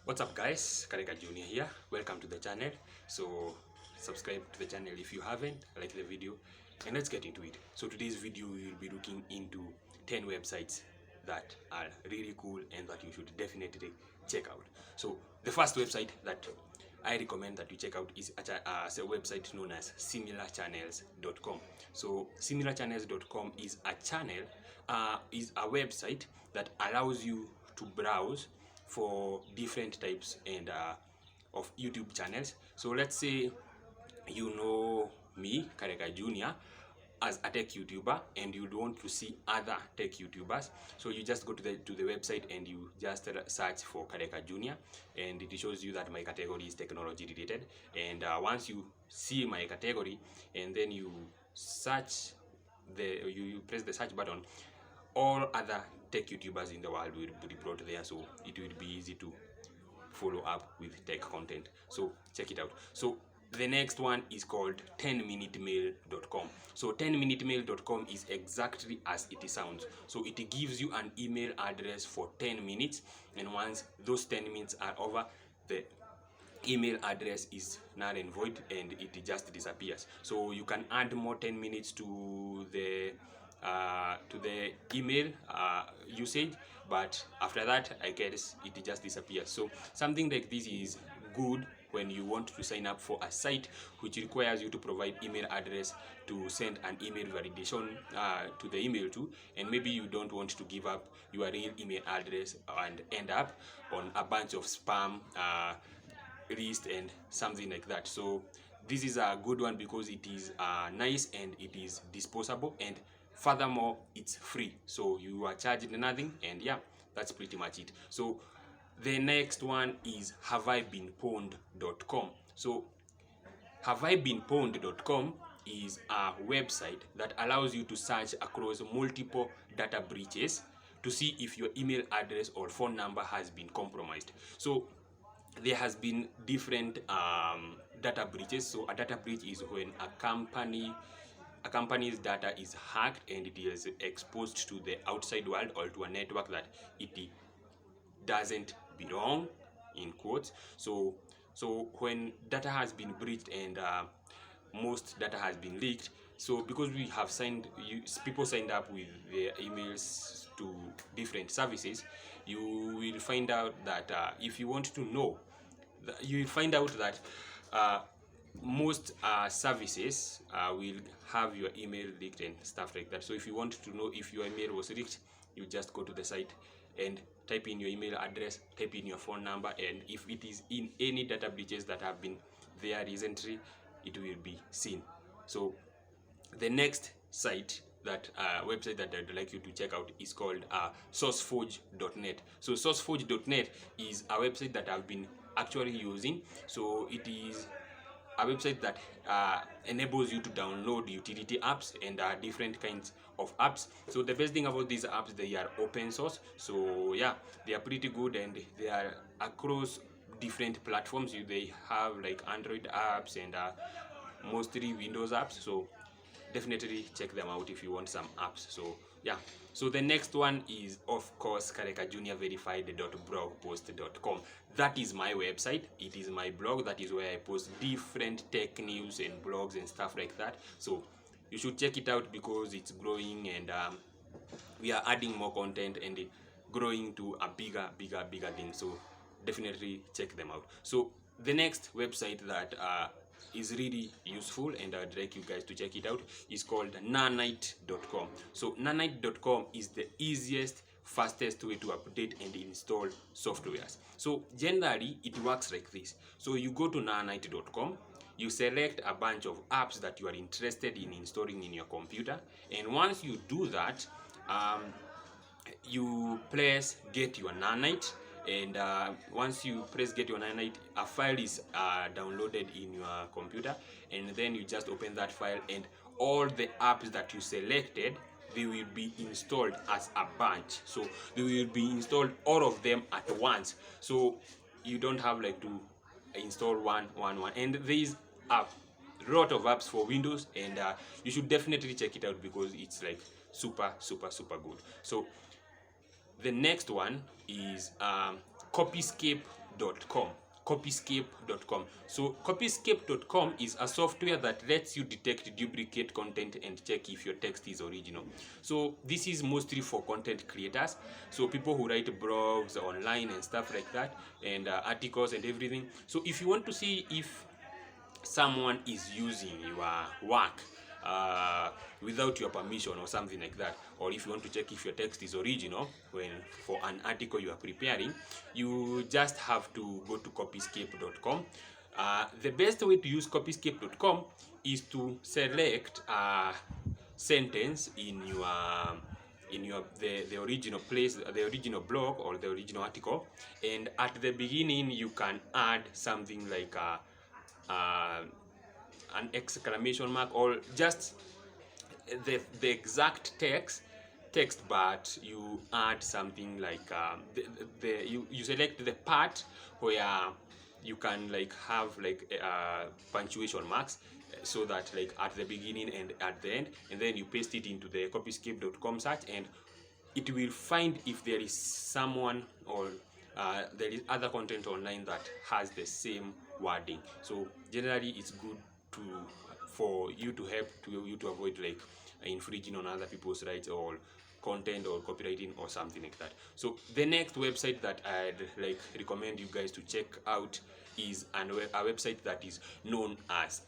What's up guys, Karekajnr here. Welcome to the channel. So subscribe to the channel if you haven't, like the video, and let's get into it. So today's video we will be looking into 10 websites that are really cool and that you should definitely check out. So the first website that I recommend that you check out is a website known as similarchannels.com. So similarchannels.com is a website that allows you to browse for different types and of YouTube channels. So let's say you know me, Karekajnr, as a tech YouTuber, and you want to see other tech YouTubers. So you just go to the website and you just search for Karekajnr, and it shows you that my category is technology related. And once you see my category, and then you search you press the search button, all other tech YouTubers in the world will be brought there, so it will be easy to follow up with tech content. So check it out. So the next one is called 10minutemail.com. So 10minutemail.com is exactly as it sounds. So it gives you an email address for 10 minutes, and once those 10 minutes are over, the email address is null and void and it just disappears. So you can add more 10 minutes to the email usage, but after that I guess it just disappears. So something like this is good when you want to sign up for a site which requires you to provide email address to send an email validation to the email to, and maybe you don't want to give up your real email address and end up on a bunch of spam list and something like that. So this is a good one because it is nice and it is disposable, and furthermore it's free, so you are charged nothing, and yeah, that's pretty much it. So the next one is haveibeenpwned.com. So haveibeenpwned.com is a website that allows you to search across multiple data breaches to see if your email address or phone number has been compromised. So there has been different data breaches. So a data breach is when a company's data is hacked and it is exposed to the outside world or to a network that it doesn't belong, in quotes. So when data has been breached and most data has been leaked, so because we have people signed up with their emails to different services, you will find out that if you want to know, you will find out that most services will have your email leaked and stuff like that. So if you want to know if your email was leaked, you just go to the site and type in your email address, type in your phone number, and if it is in any data breaches that have been there recently, it will be seen. So the next website that I'd like you to check out is called Sourceforge.net. So Sourceforge.net is a website that I've been actually using. So it is a website that enables you to download utility apps and different kinds of apps. So the best thing about these apps, they are open source. So yeah, they are pretty good and they are across different platforms. They have like Android apps and mostly Windows apps. So definitely check them out if you want some apps. So yeah, so the next one is of course karekajnrverified.blogpost.com. That is my website, it is my blog, that is where I post different tech news and blogs and stuff like that. So you should check it out because it's growing, and we are adding more content and growing to a bigger thing. So definitely check them out. So the next website that is really useful and I'd like you guys to check it out is called ninite.com. So ninite.com is the easiest, fastest way to update and install softwares. So generally it works like this. So you go to ninite.com, you select a bunch of apps that you are interested in installing in your computer, and once you do that, you press get your nanite, and once you press get your nanite, a file is downloaded in your computer, and then you just open that file and all the apps that you selected, they will be installed as a bunch. So they will be installed, all of them at once, so you don't have like to install one. And there is a lot of apps for Windows, and you should definitely check it out because it's like super good. So the next one is Copyscape copyscape.com. Copyscape.com. So copyscape.com is a software that lets you detect duplicate content and check if your text is original. So this is mostly for content creators, so people who write blogs online and stuff like that, and articles and everything. So if you want to see if someone is using your work without your permission or something like that, or if you want to check if your text is original when for an article you are preparing, you just have to go to copyscape.com. The best way to use copyscape.com is to select a sentence in your the original place, the original blog or the original article, and at the beginning you can add something like an exclamation mark, or just the exact text, but you add something like you select the part where you can like have like punctuation marks, so that like at the beginning and at the end, and then you paste it into the copyscape.com search, and it will find if there is someone or there is other content online that has the same wording. So generally it's good to for you to help you to avoid like infringing on other people's rights or content or copywriting or something like that. So the next website that I'd like recommend you guys to check out is a website that is known as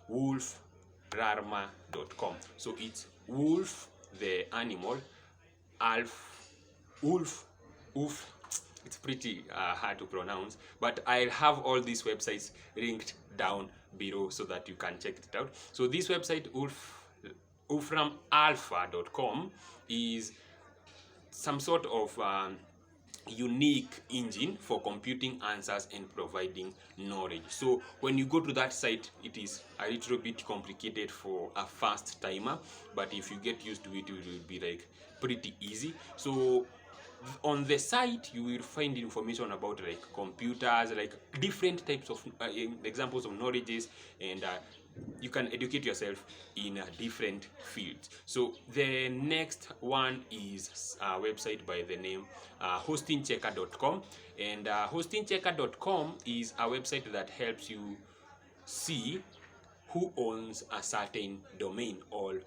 wolfrarma.com. So it's wolf the animal, wolf, it's pretty hard to pronounce, but I'll have all these websites linked down below so that you can check it out. So this website, wolframalpha.com, is some sort of unique engine for computing answers and providing knowledge. So when you go to that site, it is a little bit complicated for a first timer, but if you get used to it, it will be like pretty easy. So on the site you will find information about like computers, like different types of examples of knowledges, and you can educate yourself in different fields. So the next one is a website by the name Hostingchecker.com, and Hostingchecker.com is a website that helps you see who owns a certain domain or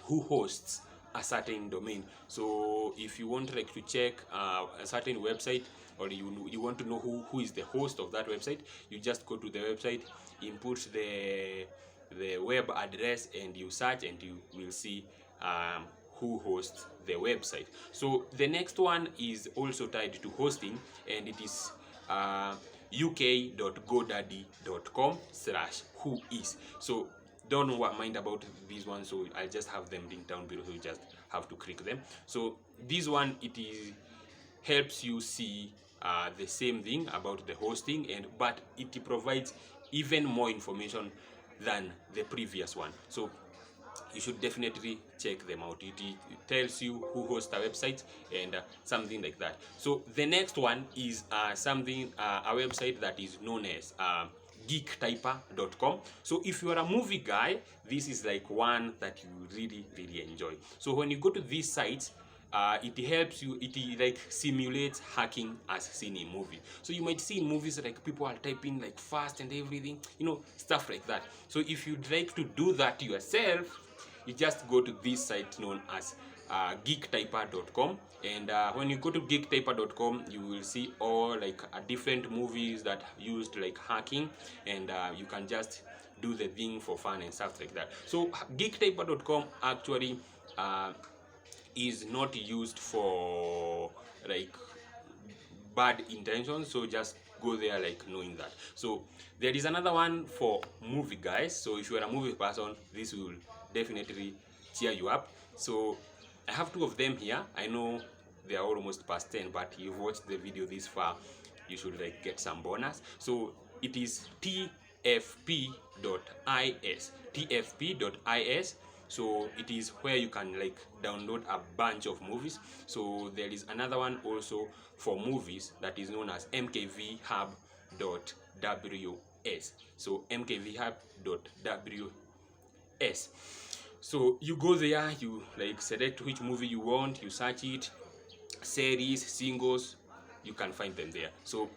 who hosts a certain domain. So if you want like to check a certain website, or you want to know who is the host of that website, you just go to the website, input the web address, and you search, and you will see who hosts the website. So the next one is also tied to hosting, and it is uk.godaddy.com/whois. So don't mind about these ones, so I just have them linked down below, so you just have to click them. So this one, it is helps you see the same thing about the hosting, but it provides even more information than the previous one. So you should definitely check them out. It tells you who hosts a website and something like that. So the next one is a website that is known as Geektyper.com. So if you are a movie guy, this is like one that you really enjoy. So when you go to these sites, it helps you, it like simulates hacking as seen in movies. So you might see in movies like people are typing like fast and everything, stuff like that. So if you'd like to do that yourself, you just go to this site known as geektyper.com, and when you go to geektyper.com, you will see all like different movies that used like hacking, and you can just do the thing for fun and stuff like that. So geektyper.com actually is not used for like bad intentions, so just go there like knowing that. So there is another one for movie guys. So if you are a movie person, this will definitely cheer you up. So I have two of them here. I know they are almost past 10, but you've watched the video this far, you should like get some bonus. So it is tfp.is. So it is where you can like download a bunch of movies. So there is another one also for movies that is known as Mkv Hub.ws. So Mkv Hub.ws. So you go there, you like select which movie you want, you search it, series, singles, you can find them there. So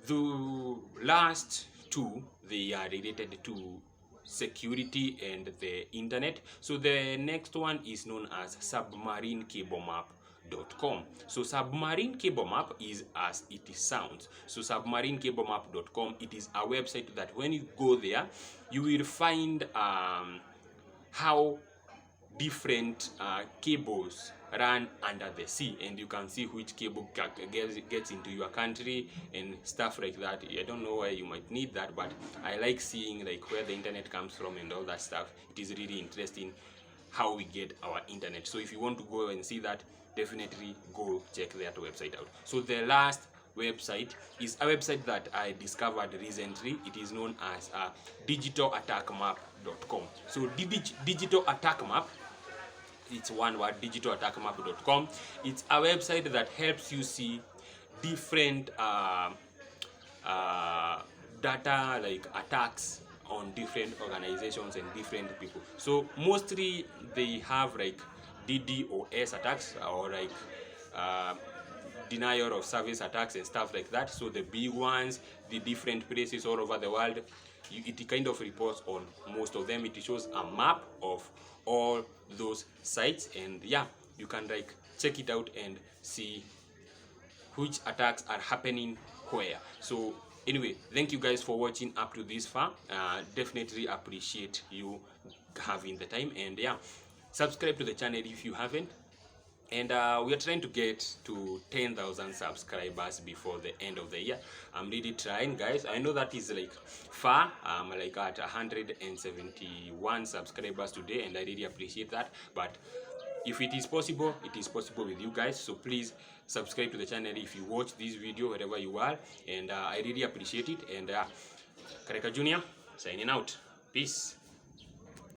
The last two, they are related to security and the internet. So the next one is known as Submarine Cable Map.com. So Submarine Cable Map is as it sounds. So submarinecablemap.com, it is a website that when you go there, you will find how different cables run under the sea, and you can see which cable gets into your country and stuff like that. I don't know why you might need that, but I like seeing like where the internet comes from and all that stuff. It is really interesting how we get our internet. So if you want to go and see that, definitely go check that website out. So the last website is a website that I discovered recently. It is known as digitalattackmap.com. So digital attack map, it's one word, digitalattackmap.com. It's a website that helps you see different data, like attacks on different organizations and different people. So mostly they have like DDoS attacks, or like denial of service attacks and stuff like that. So the big ones, the different places all over the world, it kind of reports on most of them. It shows a map of all those sites, and yeah, you can like check it out and see which attacks are happening where. So anyway, thank you guys for watching up to this far. Definitely appreciate you having the time, and yeah, subscribe to the channel if you haven't. And we are trying to get to 10,000 subscribers before the end of the year. I'm really trying, guys. I know that is like far. I'm like at 171 subscribers today, and I really appreciate that. But if it is possible, it is possible with you guys. So please subscribe to the channel if you watch this video wherever you are, and I really appreciate it. And Karekajnr signing out. Peace.